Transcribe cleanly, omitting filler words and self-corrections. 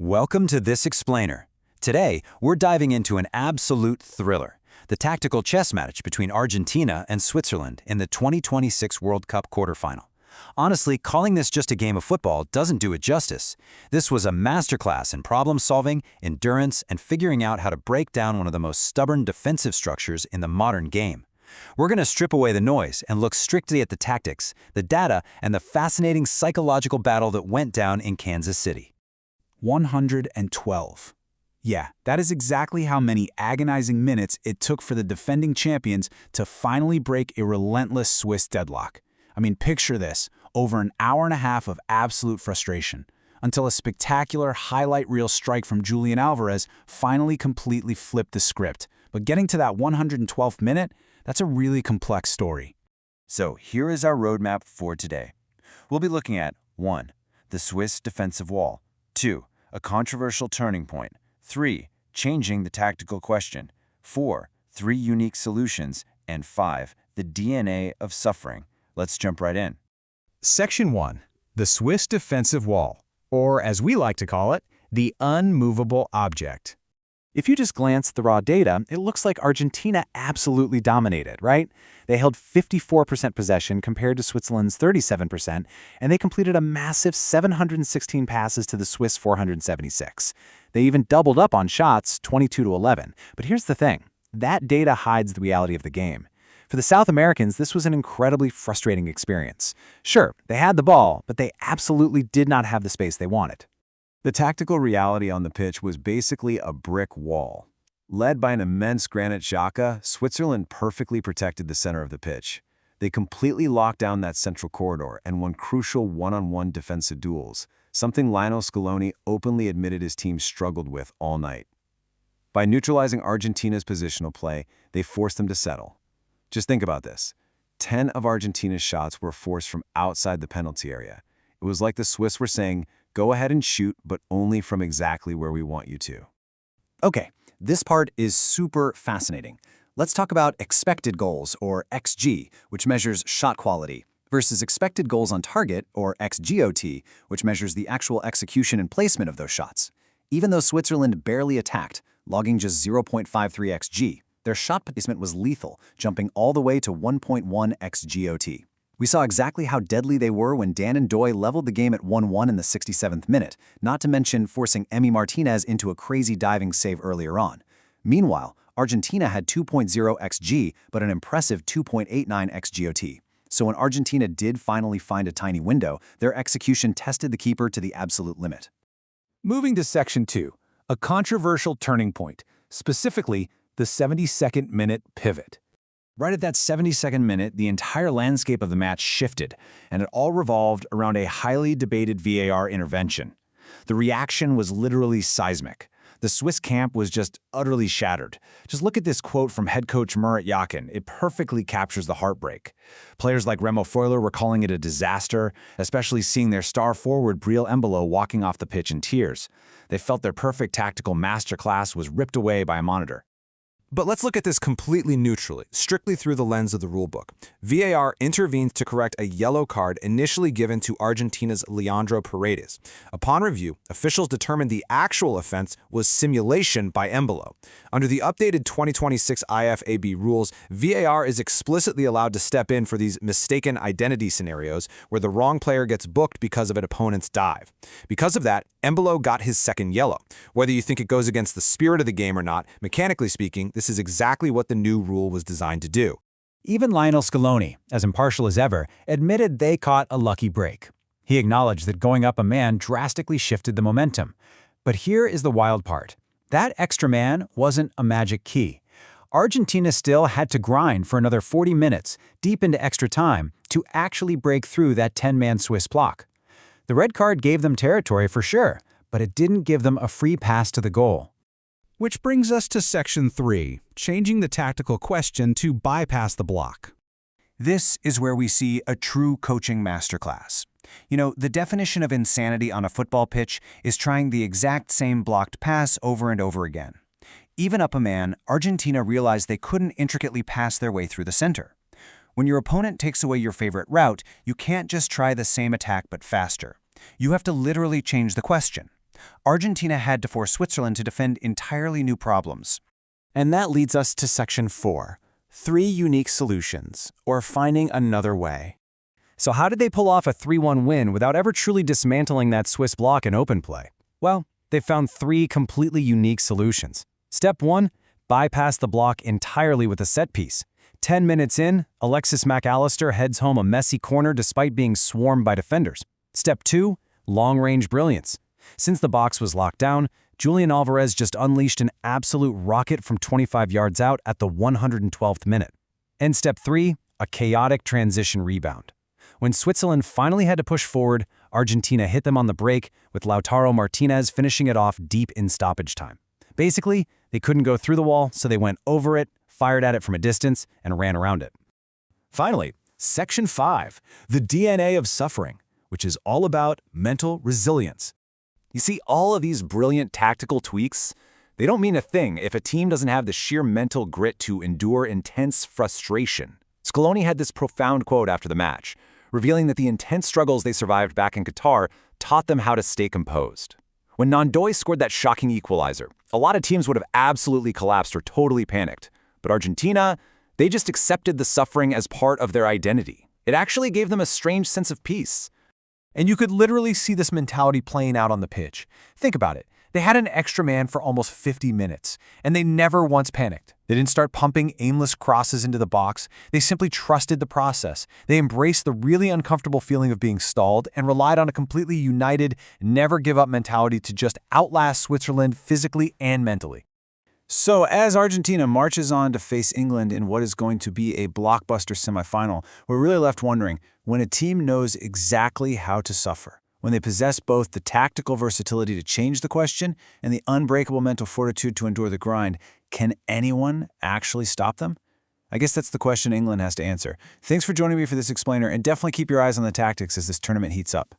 Welcome to This Explainer. Today, we're diving into an absolute thriller, the tactical chess match between Argentina and Switzerland in the 2026 World Cup quarterfinal. Honestly, calling this just a game of football doesn't do it justice. This was a masterclass in problem-solving, endurance, and figuring out how to break down one of the most stubborn defensive structures in the modern game. We're going to strip away the noise and look strictly at the tactics, the data, and the fascinating psychological battle that went down in Kansas City. 112. Yeah, that is exactly how many agonizing minutes it took for the defending champions to finally break a relentless Swiss deadlock. I mean, picture this, over an hour and a half of absolute frustration, until a spectacular highlight reel strike from Julian Alvarez finally completely flipped the script. But getting to that 112th minute, that's a really complex story. So here is our roadmap for today. We'll be looking at 1. The Swiss defensive wall. 2. A controversial turning point. 3. Changing the tactical question. 4. 3 unique solutions. And 5. The DNA of suffering. Let's jump right in. Section 1. The Swiss defensive wall, or as we like to call it, the unmovable object. If you just glance at the raw data, it looks like Argentina absolutely dominated, right? They held 54% possession compared to Switzerland's 37%, and they completed a massive 716 passes to the Swiss 476. They even doubled up on shots, 22-11. But here's the thing. That data hides the reality of the game. For the South Americans, this was an incredibly frustrating experience. Sure, they had the ball, but they absolutely did not have the space they wanted. The tactical reality on the pitch was basically a brick wall. Led by an immense granite Xhaka, Switzerland perfectly protected the center of the pitch. They completely locked down that central corridor and won crucial one-on-one defensive duels, something Lionel Scaloni openly admitted his team struggled with all night. By neutralizing Argentina's positional play, they forced them to settle. Just think about this. 10 of Argentina's shots were forced from outside the penalty area. It was like the Swiss were saying, go ahead and shoot, but only from exactly where we want you to. Okay, this part is super fascinating. Let's talk about expected goals, or XG, which measures shot quality, versus expected goals on target, or XGOT, which measures the actual execution and placement of those shots. Even though Switzerland barely attacked, logging just 0.53 XG, their shot placement was lethal, jumping all the way to 1.1 XGOT. We saw exactly how deadly they were when Dan and Doy leveled the game at 1-1 in the 67th minute, not to mention forcing Emi Martinez into a crazy diving save earlier on. Meanwhile, Argentina had 2.0 XG, but an impressive 2.89 XGOT. So when Argentina did finally find a tiny window, their execution tested the keeper to the absolute limit. Moving to Section 2, a controversial turning point, specifically the 72nd minute pivot. Right at that 72nd minute, the entire landscape of the match shifted, and it all revolved around a highly debated VAR intervention. The reaction was literally seismic. The Swiss camp was just utterly shattered. Just look at this quote from head coach Murat Yakin. It perfectly captures the heartbreak. Players like Remo Freuler were calling it a disaster, especially seeing their star forward Breel Embolo walking off the pitch in tears. They felt their perfect tactical masterclass was ripped away by a monitor. But let's look at this completely neutrally, strictly through the lens of the rulebook. VAR intervenes to correct a yellow card initially given to Argentina's Leandro Paredes. Upon review, officials determined the actual offense was simulation by Embolo. Under the updated 2026 IFAB rules, VAR is explicitly allowed to step in for these mistaken identity scenarios where the wrong player gets booked because of an opponent's dive. Because of that, Embolo got his second yellow. Whether you think it goes against the spirit of the game or not, mechanically speaking, this is exactly what the new rule was designed to do. Even Lionel Scaloni, as impartial as ever, admitted they caught a lucky break. He acknowledged that going up a man drastically shifted the momentum. But here is the wild part. That extra man wasn't a magic key. Argentina still had to grind for another 40 minutes, deep into extra time, to actually break through that 10-man Swiss block. The red card gave them territory for sure, but it didn't give them a free pass to the goal. Which brings us to Section 3, changing the tactical question to bypass the block. This is where we see a true coaching masterclass. You know, the definition of insanity on a football pitch is trying the exact same blocked pass over and over again. Even up a man, Argentina realized they couldn't intricately pass their way through the center. When your opponent takes away your favorite route, you can't just try the same attack but faster. You have to literally change the question. Argentina had to force Switzerland to defend entirely new problems. And that leads us to Section 4, 3 unique solutions, or finding another way. So how did they pull off a 3-1 win without ever truly dismantling that Swiss bloc in open play? Well, they found 3 completely unique solutions. Step 1, bypass the block entirely with a set piece. 10 minutes in, Alexis McAllister heads home a messy corner despite being swarmed by defenders. Step 2, long-range brilliance. Since the box was locked down, Julian Alvarez just unleashed an absolute rocket from 25 yards out at the 112th minute. And step 3, a chaotic transition rebound. When Switzerland finally had to push forward, Argentina hit them on the break, with Lautaro Martinez finishing it off deep in stoppage time. Basically, they couldn't go through the wall, so they went over it, fired at it from a distance, and ran around it. Finally, Section 5, the DNA of suffering, which is all about mental resilience. You see, all of these brilliant tactical tweaks, they don't mean a thing if a team doesn't have the sheer mental grit to endure intense frustration. Scaloni had this profound quote after the match, revealing that the intense struggles they survived back in Qatar taught them how to stay composed. When Ndoye scored that shocking equalizer, a lot of teams would have absolutely collapsed or totally panicked. But Argentina, they just accepted the suffering as part of their identity. It actually gave them a strange sense of peace. And you could literally see this mentality playing out on the pitch. Think about it. They had an extra man for almost 50 minutes, and they never once panicked. They didn't start pumping aimless crosses into the box. They simply trusted the process. They embraced the really uncomfortable feeling of being stalled and relied on a completely united, never-give-up mentality to just outlast Switzerland physically and mentally. So as Argentina marches on to face England in what is going to be a blockbuster semifinal, we're really left wondering, when a team knows exactly how to suffer, when they possess both the tactical versatility to change the question and the unbreakable mental fortitude to endure the grind, can anyone actually stop them? I guess that's the question England has to answer. Thanks for joining me for this explainer, and definitely keep your eyes on the tactics as this tournament heats up.